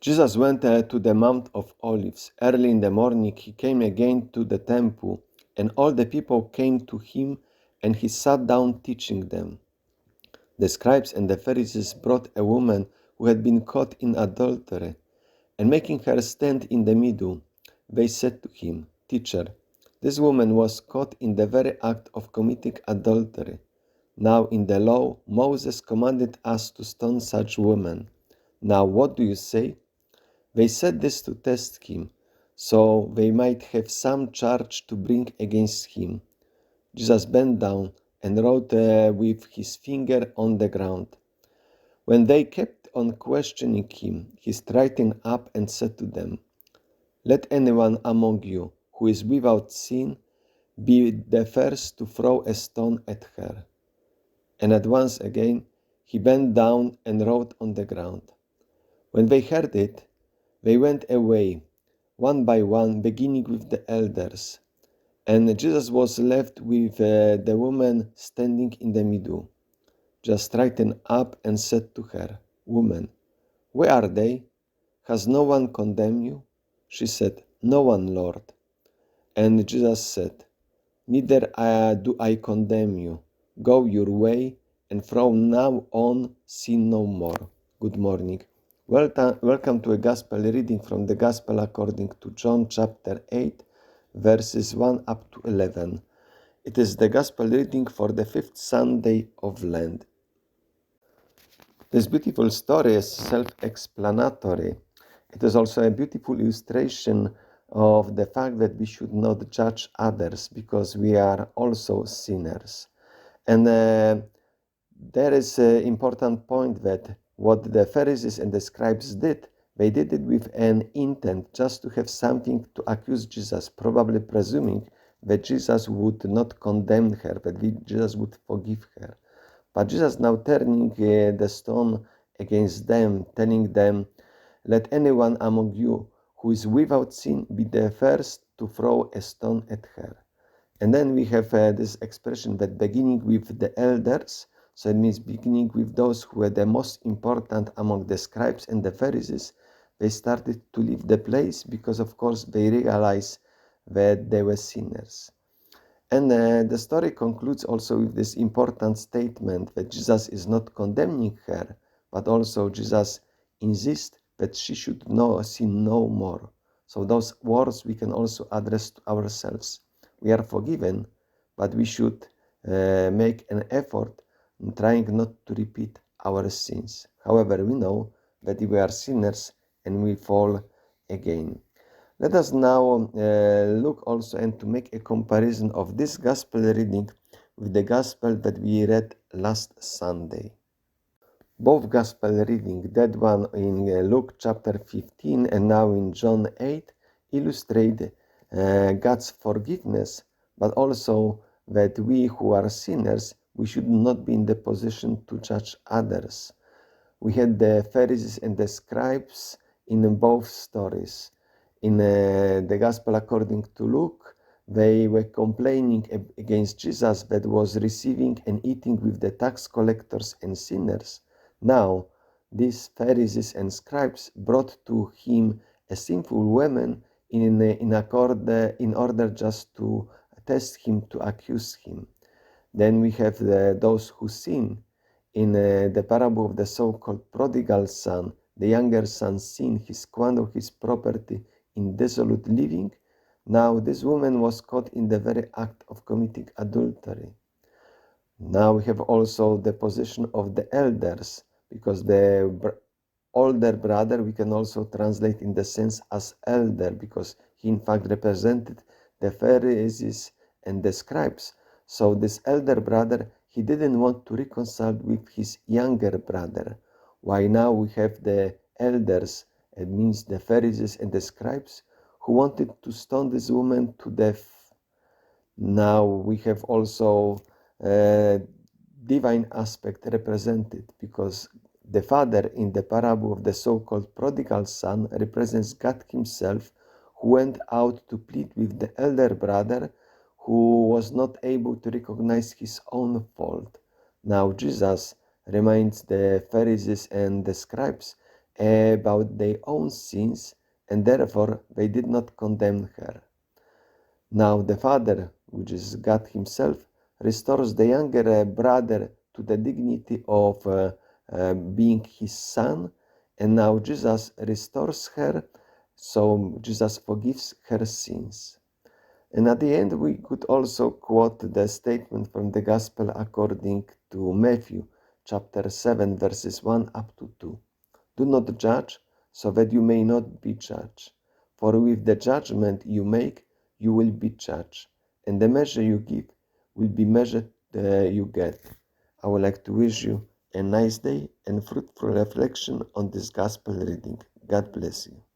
Jesus went to the Mount of Olives. Early in the morning he came again to the temple, and all the people came to him, and he sat down teaching them. The scribes and the Pharisees brought a woman who had been caught in adultery, and making her stand in the middle, they said to him, "Teacher, this woman was caught in the very act of committing adultery. Now in the law, Moses commanded us to stone such women. Now what do you say?" They said this to test him, so they might have some charge to bring against him. Jesus bent down and wrote with his finger on the ground. When they kept on questioning him, he straightened up and said to them, "Let anyone among you who is without sin be the first to throw a stone at her." And at once again he bent down and wrote on the ground. When they heard it, they went away, one by one, beginning with the elders. And Jesus was left with the woman standing in the middle. Jesus straightened up and said to her, "Woman, where are they? Has no one condemned you?" She said, "No one, Lord." And Jesus said, "Neither do I condemn you. Go your way, and from now on sin no more." Good morning. Welcome to a Gospel reading from the Gospel according to John chapter 8, verses 1 up to 11. It is the Gospel reading for the fifth Sunday of Lent. This beautiful story is self-explanatory. It is also a beautiful illustration of the fact that we should not judge others because we are also sinners. And there is an important point that what the Pharisees and the scribes did, they did it with an intent just to have something to accuse Jesus, probably presuming that Jesus would not condemn her, that Jesus would forgive her. But Jesus now turning the stone against them, telling them, "Let anyone among you who is without sin be the first to throw a stone at her." And then we have this expression that beginning with the elders, so it means beginning with those who were the most important among the scribes and the Pharisees, they started to leave the place because, of course, they realized that they were sinners. And the story concludes also with this important statement that Jesus is not condemning her, but also Jesus insists that she should sin no more. So those words we can also address to ourselves. We are forgiven, but we should make an effort in trying not to repeat our sins. However, we know that we are sinners and we fall again. Let us now look also and to make a comparison of this gospel reading with the gospel that we read last Sunday. Both gospel readings, that one in Luke chapter 15 and now in John 8, illustrate God's forgiveness, but also that we who are sinners, we should not be in the position to judge others. We had the Pharisees and the scribes in both stories. In the Gospel according to Luke, they were complaining against Jesus that was receiving and eating with the tax collectors and sinners. Now, these Pharisees and scribes brought to him a sinful woman in order just to test him, to accuse him. Then we have those who sin. In the parable of the so-called prodigal son, the younger son sinned, he squandered his property in desolate living. Now this woman was caught in the very act of committing adultery. Now we have also the position of the elders, because the older brother we can also translate in the sense as elder, because he in fact represented the Pharisees and the scribes. So this elder brother, he didn't want to reconcile with his younger brother. Why now we have the elders, it means the Pharisees and the scribes, who wanted to stone this woman to death. Now we have also divine aspect represented, because the father in the parable of the so-called prodigal son represents God himself, who went out to plead with the elder brother who was not able to recognize his own fault. Now Jesus reminds the Pharisees and the scribes about their own sins, and therefore they did not condemn her. Now the Father, which is God Himself, restores the younger brother to the dignity of being His son, and now Jesus restores her, so Jesus forgives her sins. And at the end, we could also quote the statement from the Gospel according to Matthew, chapter 7, verses 1 up to 2. Do not judge, so that you may not be judged. For with the judgment you make, you will be judged, and the measure you give will be measured you get. I would like to wish you a nice day and fruitful reflection on this Gospel reading. God bless you.